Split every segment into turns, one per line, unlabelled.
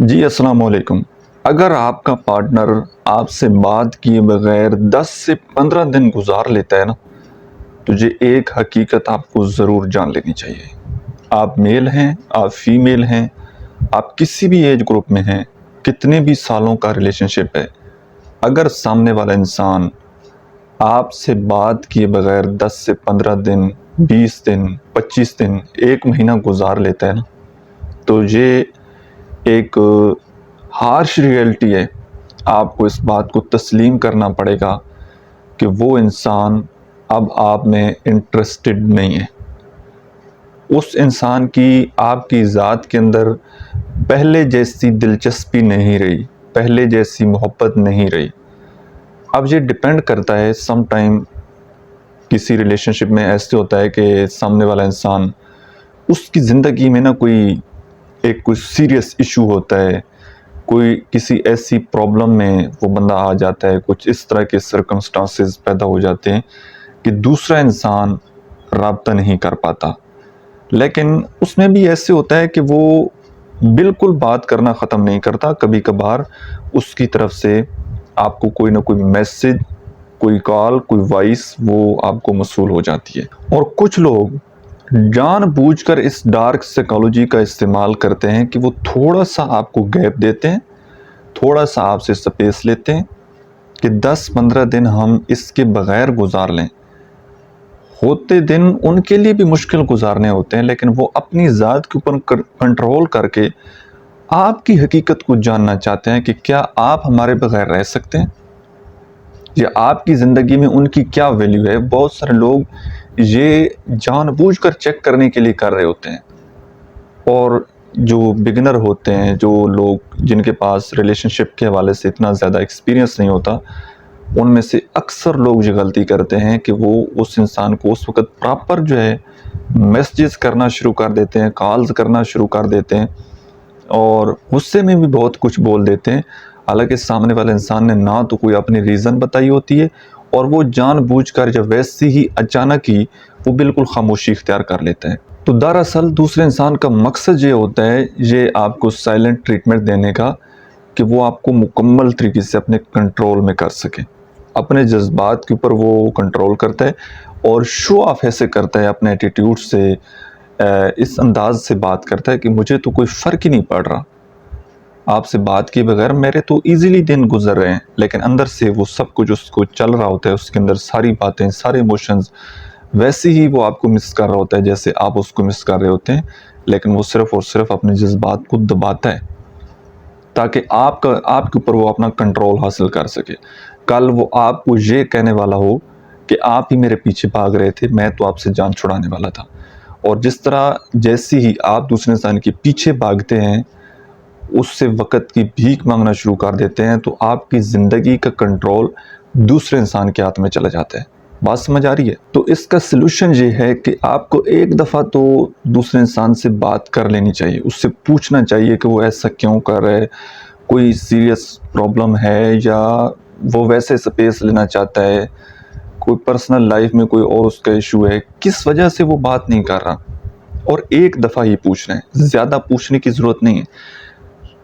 جی السلام علیکم۔ اگر آپ کا پارٹنر آپ سے بات کیے بغیر 10 سے 15 دن گزار لیتا ہے نا، تو یہ ایک حقیقت آپ کو ضرور جان لینی چاہیے۔ آپ میل ہیں، آپ فیمیل ہیں، آپ کسی بھی ایج گروپ میں ہیں، کتنے بھی سالوں کا ریلیشن شپ ہے، اگر سامنے والا انسان آپ سے بات کیے بغیر 10 سے 15 دن، 20 دن، 25 دن، ایک مہینہ گزار لیتا ہے نا، تو یہ ایک ہارش ریئلٹی ہے۔ آپ کو اس بات کو تسلیم کرنا پڑے گا کہ وہ انسان اب آپ میں انٹرسٹڈ نہیں ہے۔ اس انسان کی آپ کی ذات کے اندر پہلے جیسی دلچسپی نہیں رہی، پہلے جیسی محبت نہیں رہی۔ اب یہ ڈیپینڈ کرتا ہے، سم ٹائم کسی ریلیشن شپ میں ایسے ہوتا ہے کہ سامنے والا انسان، اس کی زندگی میں نا کوئی سیریس ایشو ہوتا ہے، کوئی کسی ایسی پرابلم میں وہ بندہ آ جاتا ہے، کچھ اس طرح کے سرکمسٹانسز پیدا ہو جاتے ہیں کہ دوسرا انسان رابطہ نہیں کر پاتا۔ لیکن اس میں بھی ایسے ہوتا ہے کہ وہ بالکل بات کرنا ختم نہیں کرتا، کبھی کبھار اس کی طرف سے آپ کو کوئی نہ کوئی میسج، کوئی کال، کوئی وائس وہ آپ کو موصول ہو جاتی ہے۔ اور کچھ لوگ جان بوجھ کر اس ڈارک سائیکالوجی کا استعمال کرتے ہیں کہ وہ تھوڑا سا آپ کو گیپ دیتے ہیں، تھوڑا سا آپ سے سپیس لیتے ہیں کہ 10-15 دن ہم اس کے بغیر گزار لیں۔ ہوتے دن ان کے لیے بھی مشکل گزارنے ہوتے ہیں، لیکن وہ اپنی ذات کے اوپر کنٹرول کر کے آپ کی حقیقت کو جاننا چاہتے ہیں کہ کیا آپ ہمارے بغیر رہ سکتے ہیں، یا آپ کی زندگی میں ان کی کیا ویلیو ہے۔ بہت سارے لوگ یہ جان بوجھ کر چیک کرنے کے لیے کر رہے ہوتے ہیں، اور جو بگنر ہوتے ہیں، جو لوگ جن کے پاس ریلیشن شپ کے حوالے سے اتنا زیادہ ایکسپیرینس نہیں ہوتا، ان میں سے اکثر لوگ یہ غلطی کرتے ہیں کہ وہ اس انسان کو اس وقت پراپر جو ہے میسیجز کرنا شروع کر دیتے ہیں، کالز کرنا شروع کر دیتے ہیں، اور غصے میں بھی بہت کچھ بول دیتے ہیں، حالانکہ سامنے والے انسان نے نہ تو کوئی اپنی ریزن بتائی ہوتی ہے، اور وہ جان بوجھ کر جب ویسی ہی اچانک ہی وہ بالکل خاموشی اختیار کر لیتے ہیں۔ تو دراصل دوسرے انسان کا مقصد یہ ہوتا ہے، یہ آپ کو سائلنٹ ٹریٹمنٹ دینے کا، کہ وہ آپ کو مکمل طریقے سے اپنے کنٹرول میں کر سکے۔ اپنے جذبات کے اوپر وہ کنٹرول کرتا ہے، اور شو آف ایسے کرتا ہے اپنے ایٹیٹیوڈ سے، اس انداز سے بات کرتا ہے کہ مجھے تو کوئی فرق ہی نہیں پڑ رہا، آپ سے بات کیے بغیر میرے تو ایزیلی دن گزر رہے ہیں، لیکن اندر سے وہ سب کچھ اس کو چل رہا ہوتا ہے، اس کے اندر ساری باتیں، سارے ایموشنز ویسے ہی وہ آپ کو مس کر رہا ہوتا ہے جیسے آپ اس کو مس کر رہے ہوتے ہیں، لیکن وہ صرف اور صرف اپنے جذبات کو دباتا ہے تاکہ آپ کے اوپر وہ اپنا کنٹرول حاصل کر سکے۔ کل وہ آپ کو یہ کہنے والا ہو کہ آپ ہی میرے پیچھے بھاگ رہے تھے، میں تو آپ سے جان چھڑانے والا تھا۔ اور جس طرح جیسی ہی آپ دوسرے انسان کے پیچھے بھاگتے ہیں، اس سے وقت کی بھیک مانگنا شروع کر دیتے ہیں، تو آپ کی زندگی کا کنٹرول دوسرے انسان کے ہاتھ میں چلا جاتا ہے۔ بات سمجھ آ رہی ہے؟ تو اس کا سلوشن یہ ہے کہ آپ کو ایک دفعہ تو دوسرے انسان سے بات کر لینی چاہیے، اس سے پوچھنا چاہیے کہ وہ ایسا کیوں کر رہا ہے، کوئی سیریس پرابلم ہے، یا وہ ویسے سپیس لینا چاہتا ہے، کوئی پرسنل لائف میں کوئی اور اس کا ایشو ہے، کس وجہ سے وہ بات نہیں کر رہا۔ اور ایک دفعہ ہی پوچھنا ہے، زیادہ پوچھنے کی ضرورت نہیں ہے۔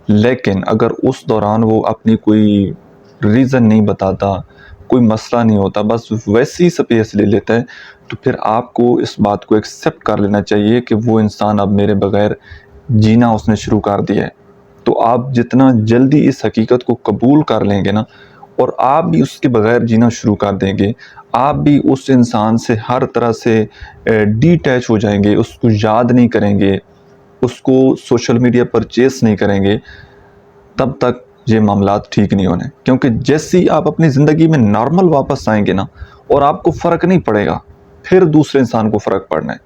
لیکن اگر اس دوران وہ اپنی کوئی ریزن نہیں بتاتا، کوئی مسئلہ نہیں ہوتا، بس ویسی سپیس لے لیتا ہے، تو پھر آپ کو اس بات کو ایکسیپٹ کر لینا چاہیے کہ وہ انسان اب میرے بغیر جینا اس نے شروع کر دیا ہے۔ تو آپ جتنا جلدی اس حقیقت کو قبول کر لیں گے نا، اور آپ بھی اس کے بغیر جینا شروع کر دیں گے، آپ بھی اس انسان سے ہر طرح سے ڈی ٹیچ ہو جائیں گے، اس کو یاد نہیں کریں گے، اس کو سوشل میڈیا پر چیس نہیں کریں گے، تب تک یہ معاملات ٹھیک نہیں ہونے۔ کیونکہ جیسے ہی آپ اپنی زندگی میں نارمل واپس آئیں گے نا، اور آپ کو فرق نہیں پڑے گا، پھر دوسرے انسان کو فرق پڑنا ہے۔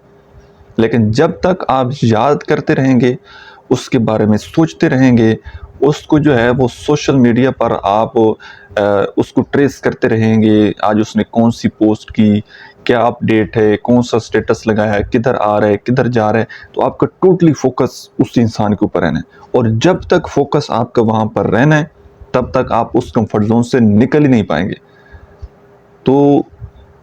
لیکن جب تک آپ یاد کرتے رہیں گے، اس کے بارے میں سوچتے رہیں گے، اس کو جو ہے وہ سوشل میڈیا پر آپ اس کو ٹریس کرتے رہیں گے، آج اس نے کون سی پوسٹ کی، کیا اپ ڈیٹ ہے، کون سا سٹیٹس لگایا ہے، کدھر آ رہا ہے، کدھر جا رہا ہے، تو آپ کا ٹوٹلی فوکس اس انسان کے اوپر رہنا ہے۔ اور جب تک فوکس آپ کا وہاں پر رہنا ہے، تب تک آپ اس کمفرٹ زون سے نکل ہی نہیں پائیں گے۔ تو